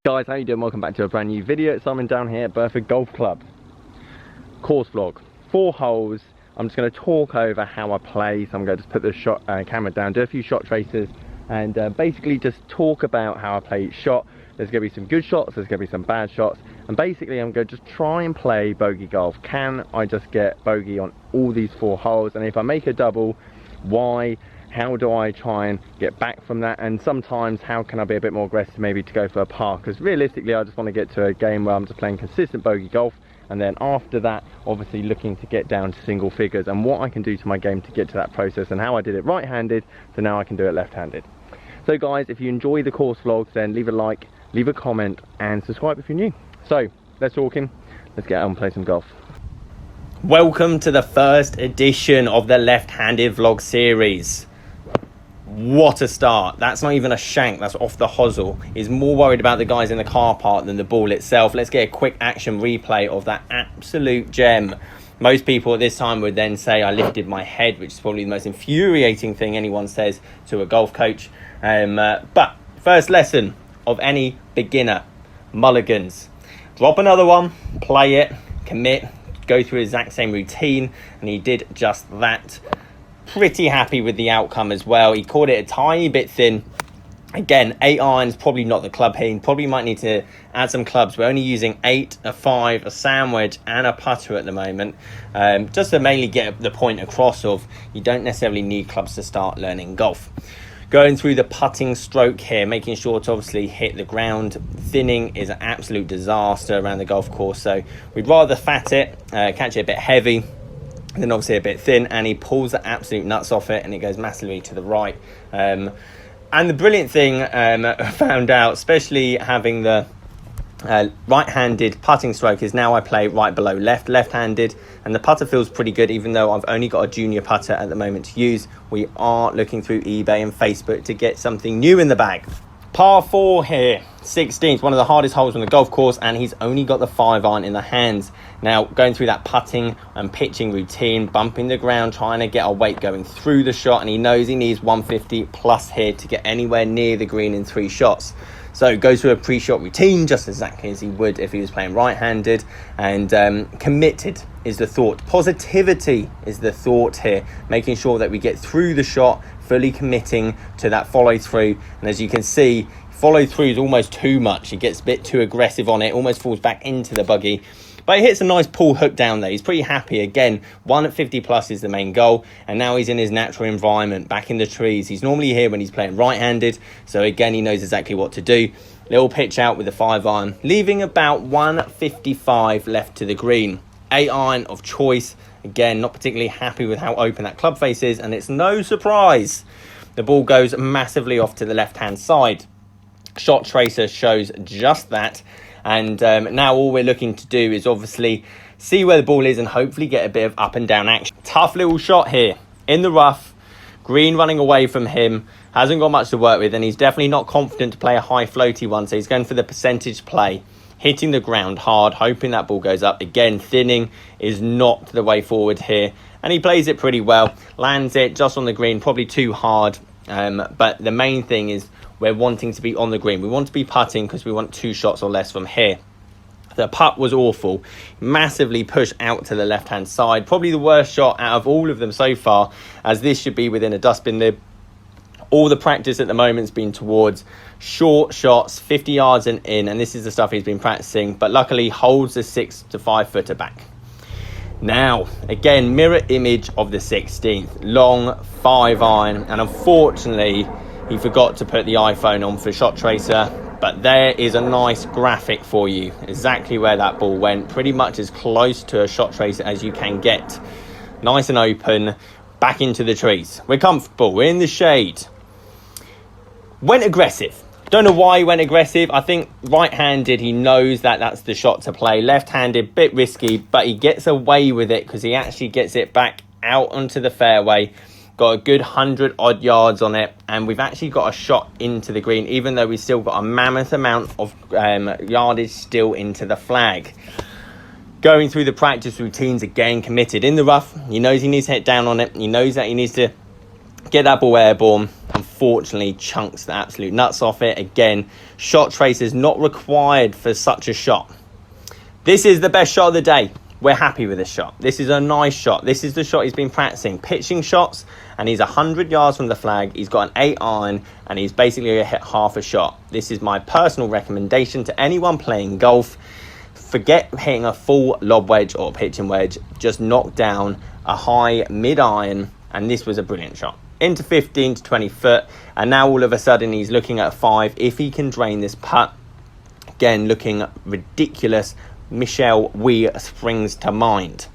Guys, how you doing? Welcome back to a brand new video. It's Simon down here at Burford Golf Club. Course vlog, 4 holes. I'm just going to talk over how I play. So I'm going to just put the shot camera down, do a few shot traces, and basically just talk about how I play each shot. There's going to be some good shots, there's going to be some bad shots, and basically I'm going to just try and play bogey golf. Can I just get bogey on all these 4 holes? And if I make a double, why? How do I try and get back from that? And sometimes how can I be a bit more aggressive, maybe to go for a par? Because realistically I just want to get to a game where I'm just playing consistent bogey golf, and then after that obviously looking to get down to single figures, and what I can do to my game to get to that process, and how I did it right-handed, so now I can do it left-handed. So guys, if you enjoy the course vlogs, then leave a like, leave a comment, and subscribe if you're new. So let's talking, let's get out and play some golf. Welcome to the first edition of the left-handed vlog series. What a start. That's not even a shank, that's off the hosel. He's more worried about the guys in the car park than the ball itself. Let's get a quick action replay of that absolute gem. Most people at this time would then say I lifted my head, which is probably the most infuriating thing anyone says to a golf coach. But first lesson of any beginner, mulligans. Drop another one, play it, commit, go through the exact same routine, and he did just that. Pretty happy with the outcome as well. He caught it a tiny bit thin. Again, 8 irons, probably not the club here. He probably might need to add some clubs. We're only using 8, a 5, a sandwich, and a putter at the moment. Just to mainly get the point across of you don't necessarily need clubs to start learning golf. Going through the putting stroke here, making sure to obviously hit the ground. Thinning is an absolute disaster around the golf course. So we'd rather fat it, catch it a bit heavy, and then obviously a bit thin, and he pulls the absolute nuts off it and it goes massively to the right. And the brilliant thing I found out, especially having the right-handed putting stroke, is now I play right below left-handed, and the putter feels pretty good. Even though I've only got a junior putter at the moment to use, we are looking through eBay and Facebook to get something new in the bag. Par 4 here, 16th, one of the hardest holes on the golf course, and he's only got the 5 iron in the hands. Now, going through that putting and pitching routine, bumping the ground, trying to get our weight going through the shot, and he knows he needs 150 plus here to get anywhere near the green in 3 shots. So goes through a pre-shot routine just exactly as he would if he was playing right-handed, and committed is the thought. Positivity is the thought here, making sure that we get through the shot, fully committing to that follow through. And as you can see, follow through is almost too much. He gets a bit too aggressive on it, almost falls back into the buggy. But he hits a nice pull hook down there. He's pretty happy. Again, 1 at 50 plus is the main goal. And now he's in his natural environment, back in the trees. He's normally here when he's playing right-handed. So again, he knows exactly what to do. Little pitch out with the 5 iron, leaving about 155 left to the green. 8 iron of choice. Again, not particularly happy with how open that club face is. And it's no surprise the ball goes massively off to the left-hand side. Shot tracer shows just that. And now all we're looking to do is obviously see where the ball is and hopefully get a bit of up and down action. Tough little shot here in the rough. Green running away from him. Hasn't got much to work with, and he's definitely not confident to play a high floaty one. So he's going for the percentage play. Hitting the ground hard, hoping that ball goes up. Again, thinning is not the way forward here. And he plays it pretty well. Lands it just on the green, probably too hard. But the main thing is we're wanting to be on the green. We want to be putting because we want 2 shots or less from here. The putt was awful. Massively pushed out to the left-hand side. Probably the worst shot out of all of them so far, as this should be within a dustbin lid. All the practice at the moment has been towards short shots, 50 yards and in, and this is the stuff he's been practicing, but luckily holds the 6 to 5 footer back. Now, again, mirror image of the 16th. Long 5 iron, and unfortunately, he forgot to put the iPhone on for shot tracer, but there is a nice graphic for you. Exactly where that ball went, pretty much as close to a shot tracer as you can get. Nice and open, back into the trees. We're comfortable, we're in the shade. Went aggressive. Don't know why he went aggressive. I think right-handed, he knows that that's the shot to play. Left-handed, bit risky, but he gets away with it because he actually gets it back out onto the fairway. Got a good 100 odd yards on it, and we've actually got a shot into the green, even though we've still got a mammoth amount of yardage still into the flag. Going through the practice routines again, committed in the rough. He knows he needs to hit down on it. He knows that he needs to get that ball airborne. unfortunately chunks the absolute nuts off it. Again, shot tracers not required for such a shot. This is the best shot of the day. We're happy with this shot. This is a nice shot. This is the shot he's been practicing, pitching shots, and he's 100 yards from the flag. He's got an 8 iron, and he's basically going to hit half a shot. This is my personal recommendation to anyone playing golf. Forget hitting a full lob wedge or pitching wedge. Just knock down a high mid iron, and this was a brilliant shot. Into 15 to 20 foot, and now all of a sudden he's looking at a 5. If he can drain this putt, again, looking ridiculous. Michelle Wie springs to mind.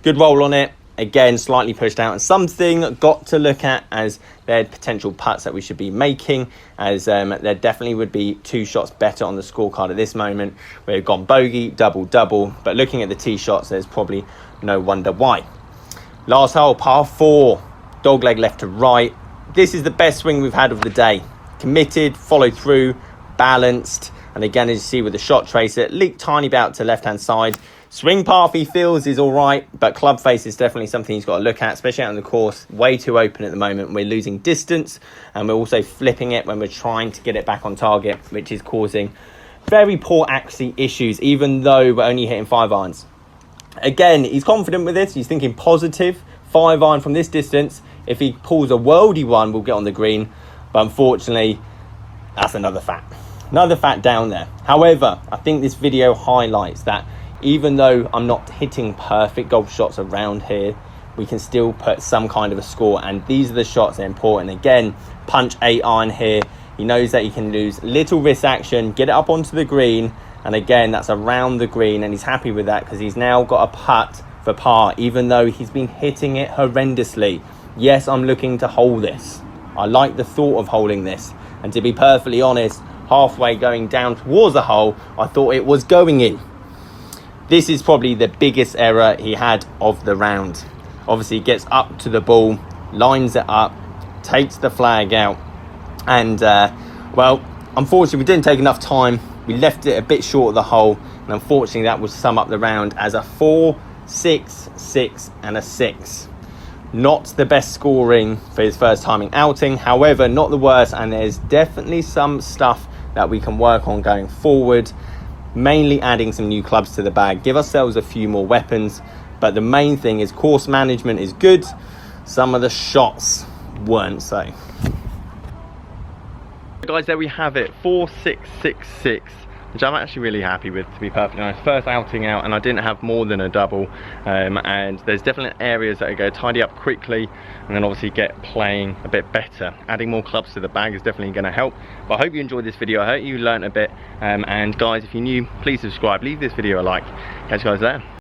Good roll on it. Again, slightly pushed out, and something got to look at as their potential putts that we should be making, as there definitely would be 2 shots better on the scorecard at this moment. We've gone bogey, double, but looking at the tee shots, there's probably no wonder why. Last hole, par 4, dogleg left to right. This is the best swing we've had of the day. Committed, followed through, balanced. And again, as you see with the shot tracer, leaked tiny bit out to left-hand side. Swing path he feels is all right, but club face is definitely something he's got to look at, especially out on the course. Way too open at the moment. We're losing distance, and we're also flipping it when we're trying to get it back on target, which is causing very poor accuracy issues, even though we're only hitting 5 irons. Again, he's confident with this. He's thinking positive. 5 iron from this distance. If he pulls a worldy one, we'll get on the green. But unfortunately, that's another fact. Another fact down there. However, I think this video highlights that even though I'm not hitting perfect golf shots around here, we can still put some kind of a score, and these are the shots that are important. Again, punch 8 iron here. He knows that he can lose little risk action, get it up onto the green, and again, that's around the green, and he's happy with that because he's now got a putt for par, even though he's been hitting it horrendously. Yes, I'm looking to hold this. I like the thought of holding this, and to be perfectly honest, halfway going down towards the hole, I thought it was going in. This is probably the biggest error he had of the round. Obviously, he gets up to the ball, lines it up, takes the flag out, and well, unfortunately, we didn't take enough time. We left it a bit short of the hole, and unfortunately, that would sum up the round as a 4, 6, 6, and a 6. Not the best scoring for his first timing outing, however, not the worst, and there's definitely some stuff that we can work on going forward, mainly adding some new clubs to the bag, give ourselves a few more weapons, but the main thing is course management is good. Some of the shots weren't so. Guys, there we have it, 4, 6, 6, 6, which I'm actually really happy with, to be perfectly honest. First outing out, and I didn't have more than a double, and there's definitely areas that I go tidy up quickly and then obviously get playing a bit better. Adding more clubs to the bag is definitely going to help. But I hope you enjoyed this video. I hope you learned a bit, and guys, if you're new, please subscribe, leave this video a like. Catch you guys there.